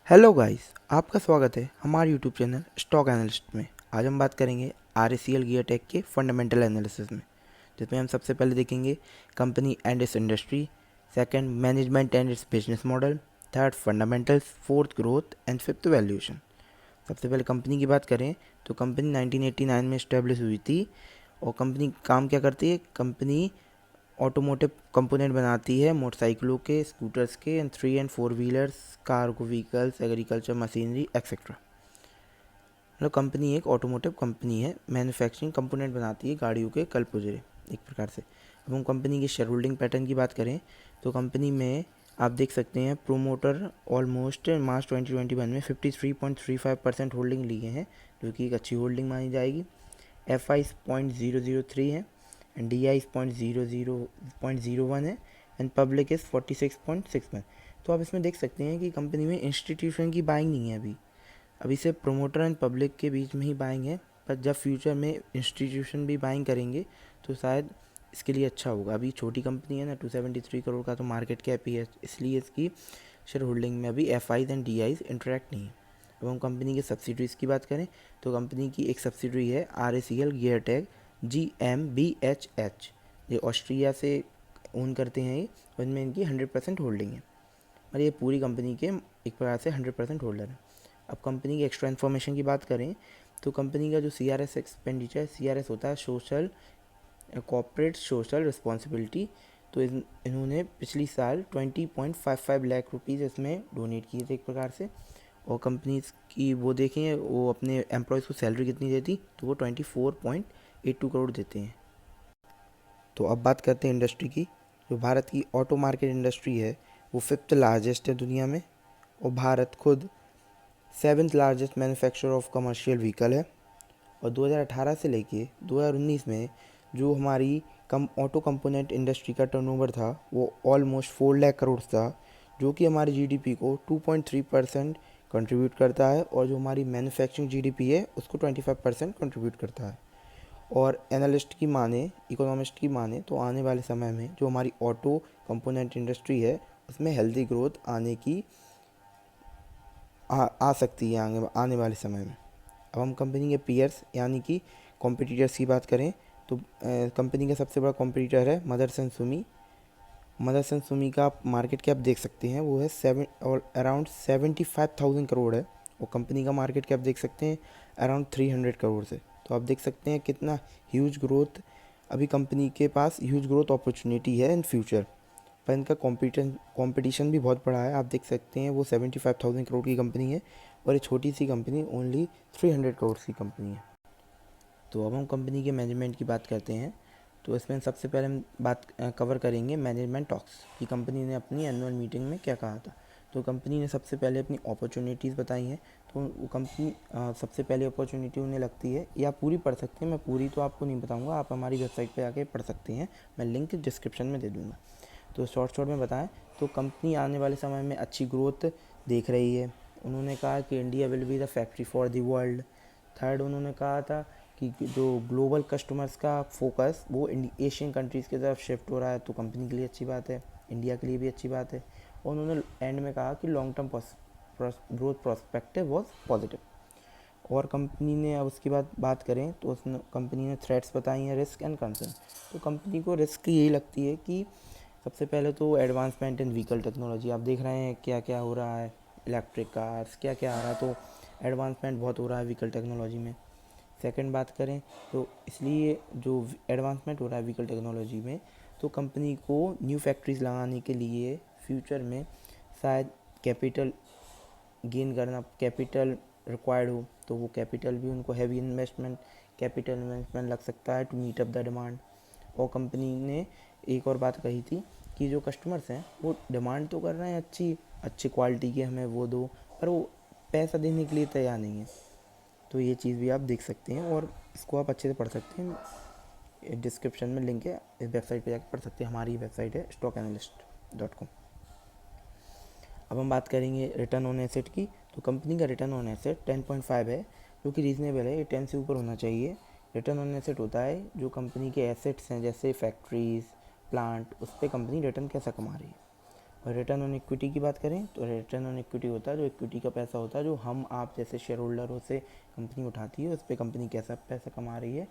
Hello guys, आपका स्वागत है हमारे यूट्यूब चैनल स्टॉक एनालिस्ट में। आज हम बात करेंगे आरएससीएल गियरटेक के फंडामेंटल एनालिसिस में, जिसमें हम सबसे पहले देखेंगे company and it's industry, second management and it's business model, third fundamentals, fourth growth and fifth valuation. सबसे पहले कंपनी की बात करें तो कंपनी 1989 में इस्टेब्लिश हुई थी। और कंपनी काम क्या करती है? कंपनी ऑटोमोटिव कंपोनेंट बनाती है मोटरसाइकिलों के, स्कूटर्स के एंड 3 और 4 wheelers, cargo vehicles, agriculture machinery etcetera. मतलब कंपनी एक ऑटोमोटिव कंपनी है, मैन्युफैक्चरिंग कंपोनेंट बनाती है गाड़ियों के कल पुर्जे एक प्रकार से। अब हम कंपनी की शेयर होल्डिंग पैटर्न की बात करें तो कंपनी में आप देख सकते हैं प्रोमोटर ऑलमोस्ट मार्च 2021 में 53.35% होल्डिंग लिए हैं, जो कि एक अच्छी होल्डिंग मानी जाएगी। एफ आई 0.003 है एंड डी आई 0.01 है एंड पब्लिक इज़ 46.61। तो आप इसमें देख सकते हैं कि कंपनी में इंस्टीट्यूशन की बाइंग नहीं है अभी सिर्फ प्रोमोटर एंड पब्लिक के बीच में ही बाइंग है। पर जब फ्यूचर में इंस्टीट्यूशन भी बाइंग करेंगे तो शायद इसके लिए अच्छा होगा। अभी छोटी कंपनी है ना, 273 करोड़ का तो मार्केट कैप ही है, इसलिए इसकी शेयर होल्डिंग में अभी F eyes and D eyes interact नहीं है। अब हम कंपनी के सब्सिडरीज की बात करें तो कंपनी की एक सब्सिडरी है RACL गियरटेक GmbH। ये ऑस्ट्रिया से ओन करते हैं ये, और इनमें इनकी 100% होल्डिंग है और ये पूरी कंपनी के एक प्रकार से 100% होल्डर है। अब कंपनी की एक्स्ट्रा इन्फॉर्मेशन की बात करें तो कंपनी का जो CRS एक्सपेंडिचर, CRS होता है सोशल कॉर्पोरेट सोशल रिस्पॉन्सिबिलिटी। तो इन्होंने पिछली साल 20.55 लाख रुपीज़ इसमें डोनेट किए थे एक प्रकार से। और कंपनीज की वो देखें वो अपने एम्प्लॉयज़ को सैलरी कितनी देती, तो वो 24.82 करोड़ देते हैं। तो अब बात करते हैं इंडस्ट्री की। जो भारत की ऑटो मार्केट इंडस्ट्री है वो 5th लार्जेस्ट है दुनिया में, और भारत खुद 7th largest manufacturer of commercial vehicle है। और 2018 से लेके 2019 में जो हमारी ऑटो कंपोनेंट इंडस्ट्री का टर्नओवर था वो ऑलमोस्ट 4 लाख करोड़ था, जो कि हमारी जीडीपी को 2.3% कंट्रीब्यूट करता है, और जो हमारी मैन्युफैक्चरिंग जीडीपी है उसको 25% कंट्रीब्यूट करता है। और एनालिस्ट की माने, इकोनॉमिस्ट की माने तो आने वाले समय में जो हमारी ऑटो कंपोनेंट इंडस्ट्री है उसमें हेल्दी ग्रोथ आने की आ सकती है आने वाले समय में। अब हम कंपनी के पीयर्स यानी कि कॉम्पिटिटर्स की बात करें तो कंपनी का सबसे बड़ा कॉम्पिटिटर है मदरसन सुमी। मदरसन सुमी का आप मार्केट कैप देख सकते हैं, वो है अराउंड 75,000 करोड़ है। और कंपनी का मार्केट कैप देख सकते हैं अराउंड 300 करोड़ से। तो आप देख सकते हैं कितना ह्यूज ग्रोथ, अभी कंपनी के पास ह्यूज ग्रोथ अपॉर्चुनिटी है इन फ्यूचर। पर इनका कंपटीशन भी बहुत बड़ा है। आप देख सकते हैं वो 75,000 करोड़ की कंपनी है और ये छोटी सी कंपनी ओनली 300 करोड़ की कंपनी है। तो अब हम कंपनी के मैनेजमेंट की बात करते हैं। तो इसमें सबसे पहले हम बात कवर करेंगे मैनेजमेंट टॉक्स कि कंपनी ने अपनी एनुअल मीटिंग में क्या कहा था। तो कंपनी ने सबसे पहले अपनी अपॉर्चुनिटीज़ बताई हैं। तो वो कंपनी सबसे पहले अपॉर्चुनिटी उन्हें लगती है, या पूरी पढ़ सकते हैं, मैं पूरी तो आपको नहीं बताऊंगा, आप हमारी वेबसाइट पे आके पढ़ सकते हैं, मैं लिंक डिस्क्रिप्शन में दे दूँगा। तो शॉर्ट में बताएं तो कंपनी आने वाले समय में अच्छी ग्रोथ देख रही है। उन्होंने कहा कि India will be the factory for the world. Third उन्होंने कहा था कि जो ग्लोबल कस्टमर्स का फोकस वो एशियन कंट्रीज़ की तरफ शिफ्ट हो रहा है, तो कंपनी के लिए अच्छी बात है, इंडिया के लिए भी अच्छी बात है। और उन्होंने एंड में कहा कि long term growth prospective was positive. और कंपनी ने अब उसकी बात करें तो उसने कंपनी ने थ्रेट्स बताई हैं, रिस्क एंड कंसर्न। तो कंपनी को रिस्क यही लगती है कि सबसे पहले तो एडवांसमेंट इन व्हीकल टेक्नोलॉजी, आप देख रहे हैं क्या क्या हो रहा है, इलेक्ट्रिक कार्स क्या क्या आ रहा है, तो एडवांसमेंट बहुत हो रहा है व्हीकल टेक्नोलॉजी में। सेकंड बात करें तो इसलिए जो एडवांसमेंट हो रहा है व्हीकल टेक्नोलॉजी में, तो कंपनी को न्यू फैक्ट्रीज लगाने के लिए फ्यूचर में शायद कैपिटल गेन करना, कैपिटल रिक्वायर्ड हो, तो वो कैपिटल भी उनको हैवी कैपिटल इन्वेस्टमेंट लग सकता है to meet up the demand. और कंपनी ने एक और बात कही थी कि जो कस्टमर्स हैं वो डिमांड तो कर रहे हैं अच्छी अच्छी क्वालिटी के, हमें वो दो, पर वो पैसा देने के लिए तैयार नहीं है। तो ये चीज़ भी आप देख सकते हैं और इसको आप अच्छे से पढ़ सकते हैं, डिस्क्रिप्शन में लिंक है, इस वेबसाइट पे जाकर पढ़ सकते हैं। हमारी वेबसाइट है stockanalyst.com। अब हम बात करेंगे रिटर्न ऑन एसेट की। तो कंपनी का रिटर्न ऑन एसेट 10.5 है, जो कि रीज़नेबल है, ये 10 से ऊपर होना चाहिए। रिटर्न ऑन एसेट होता है जो कंपनी के एसेट्स हैं जैसे फैक्ट्रीज, प्लांट, उस पर कंपनी रिटर्न कैसा कमा रही है। और रिटर्न ऑन इक्विटी की बात करें तो रिटर्न ऑन इक्विटी होता है जो इक्विटी का पैसा होता है जो हम आप जैसे शेयर होल्डरों से कंपनी उठाती है, उस पर कंपनी कैसा पैसा कमा रही है,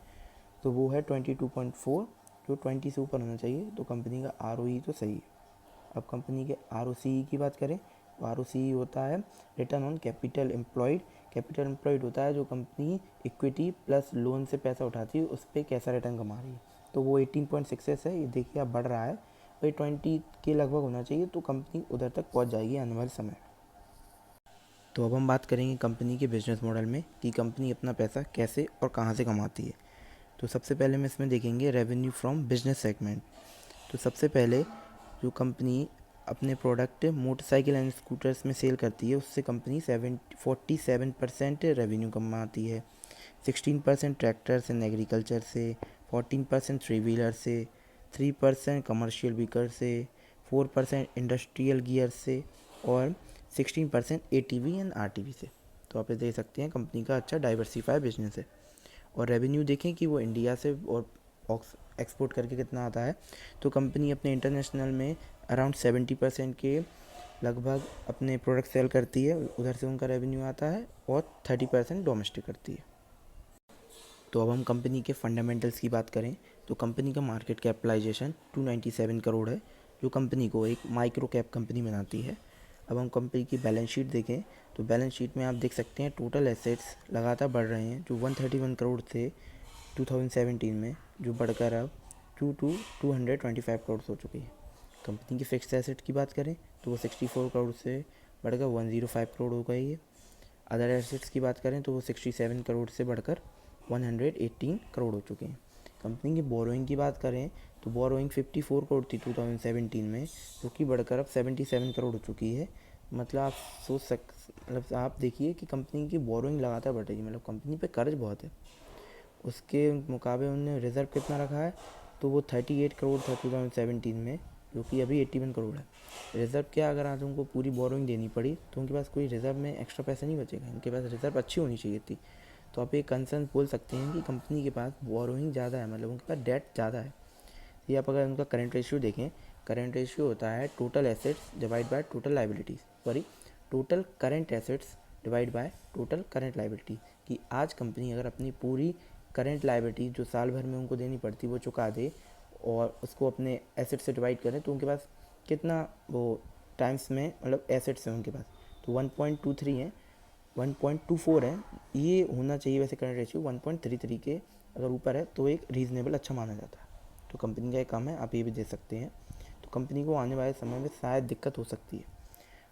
तो वो है 22.4, जो 20 से ऊपर होना चाहिए, तो कंपनी का ROE तो सही है। अब कंपनी के ROCE की बात करें तो ROCE होता है return on capital employed. Capital employed होता है जो कंपनी इक्विटी प्लस लोन से पैसा उठाती है, उस पर कैसा रिटर्न कमा रही है, तो वो 18.6 है। ये देखिए अब बढ़ रहा है, वही 20 के लगभग होना चाहिए, तो कंपनी उधर तक पहुंच जाएगी आने वाले समय। तो अब हम बात करेंगे कंपनी के बिजनेस मॉडल में कि कंपनी अपना पैसा कैसे और कहाँ से कमाती है। तो सबसे पहले हम इसमें देखेंगे रेवेन्यू फ्रॉम बिजनेस सेगमेंट। तो सबसे पहले जो कंपनी अपने प्रोडक्ट मोटरसाइकिल एंड स्कूटर्स में सेल करती है, उससे कंपनी 47% रेवेन्यू कमाती है। 16% ट्रैक्टर्स एंड एग्रीकल्चर से, 14% थ्री व्हीलर से, 3% कमर्शियल व्हीकल से, 4% इंडस्ट्रियल गियर से और 16% ATV एंड RTV से। तो आप ये देख सकते हैं कंपनी का अच्छा डाइवर्सिफाई बिजनेस है। और रेवेन्यू देखें कि वो इंडिया से और एक्सपोर्ट करके कितना आता है, तो कंपनी अपने इंटरनेशनल में अराउंड 70% के लगभग अपने प्रोडक्ट सेल करती है, उधर से उनका रेवेन्यू आता है, और 30% डोमेस्टिक करती है। तो अब हम कंपनी के फंडामेंटल्स की बात करें तो कंपनी का मार्केट कैपिटलाइजेशन 297 करोड़ है, जो कंपनी को एक माइक्रो कैप कंपनी बनाती है। अब हम कंपनी की बैलेंस शीट देखें तो बैलेंस शीट में आप देख सकते हैं टोटल एसेट्स लगातार बढ़ रहे हैं, जो 131 करोड़ थे 2017 में, जो बढ़कर अब 225 करोड़ हो चुकी है। कंपनी की फिक्स्ड एसेट की बात करें तो वो 64 करोड़ से बढ़कर 105 करोड़ हो गई है। अदर एसेट्स की बात करें तो वो 67 करोड़ से बढ़कर 118 करोड़ हो चुके हैं। कंपनी की बोरोइंग की बात करें तो बोरोइंग 54 करोड़ थी 2017 में, जो कि बढ़कर अब 77 करोड़ हो चुकी है। मतलब आप मतलब आप देखिए कि कंपनी की बोरोइंग लगातार बढ़ रही है, मतलब कंपनी पे कर्ज बहुत है। उसके मुकाबले उन्होंने रिज़र्व कितना रखा है, तो वो 38 करोड़ था 2017 में, जो कि अभी 81 करोड़ है। रिज़र्व क्या, अगर आज उनको पूरी बोरोइंग देनी पड़ी तो उनके पास कोई रिज़र्व में एक्स्ट्रा पैसा नहीं बचेगा, उनके पास रिज़र्व अच्छी होनी चाहिए थी। तो आप एक कंसर्न बोल सकते हैं कि कंपनी के पास बोरोइंग ज़्यादा है, मतलब उनके पास डेट ज़्यादा है। ये आप अगर उनका करंट रेशियो देखें, करंट रेशियो होता है total assets divide by total liabilities, sorry total current assets divide by total current liability, कि आज कंपनी अगर अपनी पूरी करंट लाइबिलिटी जो साल भर में उनको देनी पड़ती वो चुका दे और उसको अपने एसेट से डिवाइड करें, तो उनके पास कितना वो टाइम्स में मतलब एसेट्स हैं उनके पास, तो 1.23 है, 1.24 है। ये होना चाहिए वैसे करंट रेशियो 1.33 के अगर ऊपर है तो एक रीज़नेबल अच्छा माना जाता है। तो कंपनी का एक काम है, आप ये भी दे सकते हैं। तो कंपनी को आने वाले समय में शायद दिक्कत हो सकती है।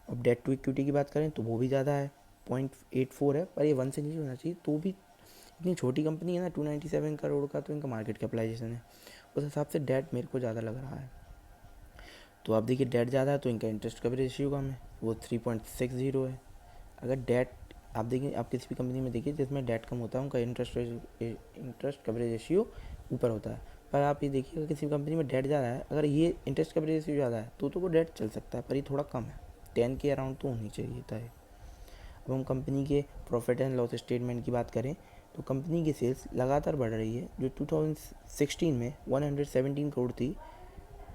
अब डेट टू इक्विटी की बात करें तो वो भी ज़्यादा है, 0.84 है, पर ये 1 से नीचे होना चाहिए। तो भी इतनी छोटी कंपनी है ना, 297 करोड़ का तो इनका मार्केट कैपिटलाइजेशन है, उस हिसाब से डेट मेरे को ज़्यादा लग रहा है। तो आप देखिए डेट ज़्यादा है तो इनका इंटरेस्ट कवरेज रेशियो कम है, वो 3.60 है। अगर डेट आप देखिए, आप किसी भी कंपनी में देखिए जिसमें डेट कम होता है उनका इंटरेस्ट कवरेज रेशियो ऊपर होता है। पर आप ये देखिए अगर किसी कंपनी में डेट ज़्यादा है, अगर ये इंटरेस्ट कवरेज रेशियो ज़्यादा है तो वो डेट चल सकता है, पर ये थोड़ा कम है, 10 के अराउंड तो होनी चाहिए था। अब हम कंपनी के प्रॉफिट एंड लॉस स्टेटमेंट की बात करें तो कंपनी की सेल्स लगातार बढ़ रही है, जो 2016 में 117 करोड़ थी,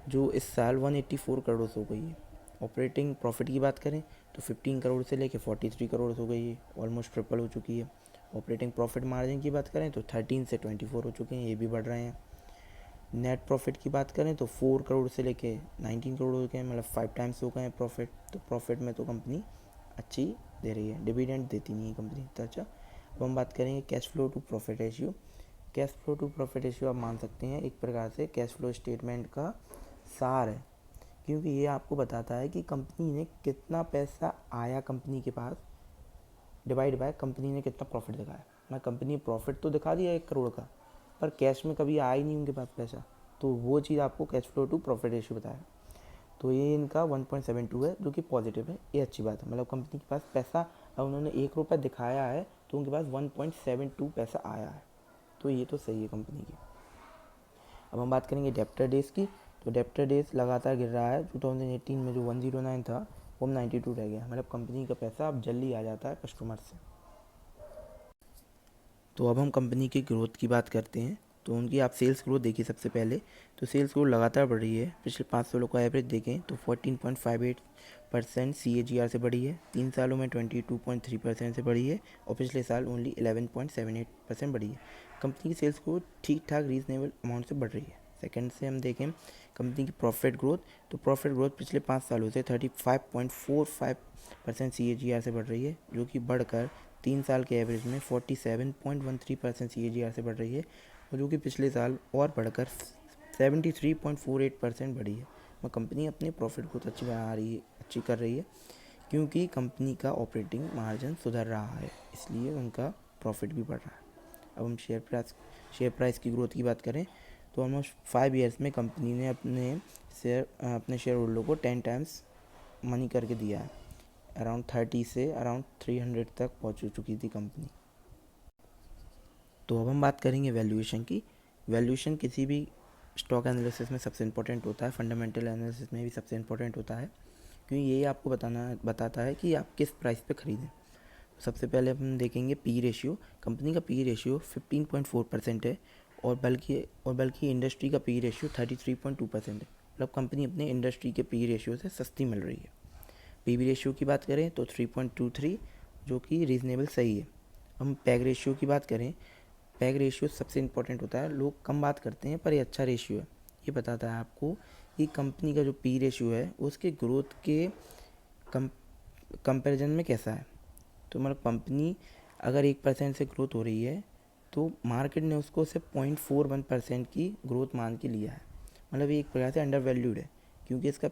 जो इस साल 184 करोड़ हो गई है। ऑपरेटिंग प्रॉफिट की बात करें तो 15 करोड़ से लेकर 43 करोड़ हो गई है, ऑलमोस्ट ट्रिपल हो चुकी है। ऑपरेटिंग प्रॉफिट मार्जिन की बात करें तो 13 से 24 हो चुके हैं, ये भी बढ़ रहे हैं। नेट प्रॉफिट की बात करें तो 4 करोड़ से लेके 19 करोड़ हो गए, मतलब 5 टाइम्स हो गए हैं प्रॉफिट। तो प्रॉफिट में तो कंपनी अच्छी दे रही है, डिविडेंड देती नहीं है कंपनी इतना अच्छा। अब हम बात करेंगे cash flow to profit ratio. Cash flow to profit ratio आप मान सकते हैं एक प्रकार से कैश फ्लो स्टेटमेंट का सार है, क्योंकि ये आपको बताता है कि कंपनी ने कितना पैसा आया कंपनी के पास डिवाइड बाय कंपनी ने कितना प्रॉफिट दिखाया। मैं कंपनी प्रॉफिट तो दिखा दिया 1 करोड़ का, पर कैश में कभी आया ही नहीं उनके पास पैसा, तो वो चीज़ आपको cash flow to profit ratio बताया। तो ये इनका 1.72 है, जो कि पॉजिटिव है, ये अच्छी बात है। मतलब कंपनी के पास पैसा, अब उन्होंने 1 रुपया दिखाया है तो उनके पास 1.72 पैसा आया है, तो ये तो सही है कंपनी की। अब हम बात करेंगे डेप्टर डेज़ की। तो डेप्टर डेज़ लगातार गिर रहा है, 2018 में जो 109 था वो 92 रह गया, मतलब कंपनी का पैसा अब जल्दी आ जाता है कस्टमर से। तो अब हम कंपनी की ग्रोथ की बात करते हैं। तो उनकी आप सेल्स ग्रोथ देखिए सबसे पहले, तो सेल्स ग्रोथ लगातार बढ़ रही है। पिछले 5 सालों का एवरेज देखें तो 14.58% CAGR से बढ़ी है, 3 सालों में 22.3% से बढ़ी है, और पिछले साल ओनली 11.78% बढ़ी है। कंपनी की सेल्स ग्रोथ ठीक ठाक रीजनेबल अमाउंट से बढ़ रही है। सेकंड से हम देखें कंपनी की प्रॉफिट ग्रोथ, तो प्रॉफिट ग्रोथ पिछले 5 सालों से 35.45% CAGR से बढ़ रही है, जो कि बढ़कर 3 साल के एवरेज में 47.13% CAGR से बढ़ रही है, और जो कि पिछले साल और बढ़कर 73.48% बढ़ी है। और कंपनी अपनी प्रॉफिट ग्रोथ अच्छी कर रही है, क्योंकि कंपनी का ऑपरेटिंग मार्जिन सुधर रहा है, इसलिए उनका प्रॉफिट भी बढ़ रहा है। अब हम शेयर प्राइस की ग्रोथ की बात करें तो ऑलमोस्ट 5 ईयर्स में कंपनी ने अपने शेयर होल्डर को 10 टाइम्स मनी करके दिया है। अराउंड 30 से अराउंड 300 तक पहुंच चुकी थी कंपनी। तो अब हम बात करेंगे वैल्यूएशन की। वैल्यूएशन किसी भी स्टॉक एनालिसिस में सबसे इम्पोर्टेंट होता है, फंडामेंटल एनालिसिस में भी सबसे इम्पोर्टेंट होता है, क्योंकि ये आपको बताता है कि आप किस प्राइस पे ख़रीदें। सबसे पहले हम देखेंगे पी रेशियो। कंपनी का पी रेशियो 15.4% है, और बल्कि इंडस्ट्री का पी रेशियो 33.2% है। मतलब कंपनी अपने इंडस्ट्री के पी रेशियो से सस्ती मिल रही है। पी बी रेशियो की बात करें तो 3.23, जो कि रीज़नेबल सही है। हम पैग रेशियो की बात करें, पैग रेशियो सबसे इम्पोर्टेंट होता है, लोग कम बात करते हैं पर ये अच्छा रेशियो है। ये बताता है आपको कि कंपनी का जो पी रेशियो है उसके ग्रोथ के कंपैरिजन में कैसा है। तो मतलब कंपनी अगर 1% से ग्रोथ हो रही है तो मार्केट ने उसको सिर्फ 0.41% की ग्रोथ मान के लिया है। मतलब ये एक प्रकार से अंडर वैल्यूड है, क्योंकि इसका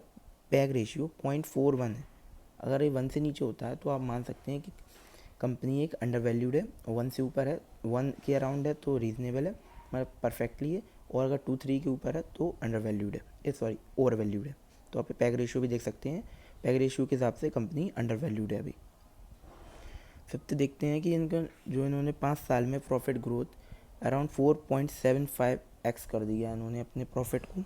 पैग रेशियो 0.41 है। अगर ये 1 से नीचे होता है तो आप मान सकते हैं कि कंपनी एक अंडर वैल्यूड है, और 1 से ऊपर है, 1 के अराउंड है तो रीजनेबल है, मतलब परफेक्टली है, और अगर 2-3 के ऊपर है तो अंडर वैल्यूड है, सॉरी ओवर वैल्यूड है। तो आप पैग रेशियो भी देख सकते हैं, पैग रेशियो के हिसाब से कंपनी अंडर वैल्यूड है अभी। फिफ्थ देखते हैं कि इन्होंने 5 साल में प्रॉफिट ग्रोथ अराउंड 4.75x कर दिया इन्होंने अपने प्रॉफिट को।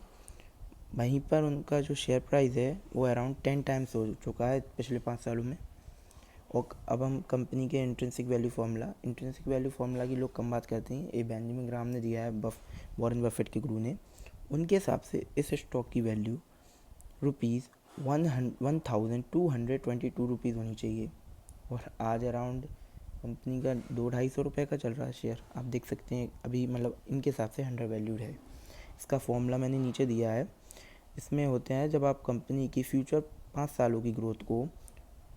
वहीं पर उनका जो शेयर प्राइस है वो अराउंड 10 टाइम्स हो चुका है पिछले 5 सालों में। और अब हम कंपनी के इंट्रिंसिक वैल्यू फार्मूला की लोग कम बात करते हैं, ये बेंजामिन ग्राहम ने दिया है, वॉरेन बफेट के गुरु ने। उनके हिसाब से इस स्टॉक की वैल्यू ₹1222 होनी चाहिए, और आज अराउंड कंपनी का 200-250 रुपये का चल रहा है शेयर। आप देख सकते हैं अभी, मतलब इनके हिसाब से अंडर वैल्यूड है। इसका फॉर्मूला मैंने नीचे दिया है। इसमें होते हैं, जब आप कंपनी की फ्यूचर 5 सालों की ग्रोथ को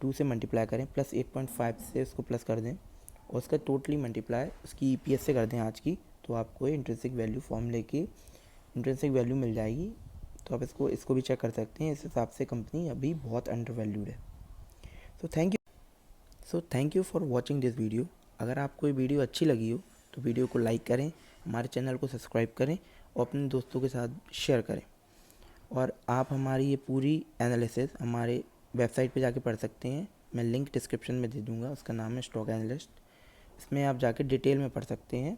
2 से मल्टीप्लाई करें, प्लस 8.5 से उसको प्लस कर दें, और उसका टोटली मल्टीप्लाई उसकी EPS से कर दें आज की, तो आपको इंट्रिंसिक वैल्यू फॉर्मूले की इंट्रिंसिक वैल्यू मिल जाएगी। तो आप इसको भी चेक कर सकते हैं। इस हिसाब से कंपनी अभी बहुत अंडर वैल्यूड है। So thank you for watching this video. अगर आपको ये वीडियो अच्छी लगी हो तो वीडियो को लाइक करें, हमारे चैनल को सब्सक्राइब करें, और अपने दोस्तों के साथ शेयर करें। और आप हमारी ये पूरी एनालिसिस हमारे वेबसाइट पे जाके पढ़ सकते हैं। मैं लिंक डिस्क्रिप्शन में दे दूँगा, उसका नाम है स्टॉक एनालिस्ट। इसमें आप जाके डिटेल में पढ़ सकते हैं।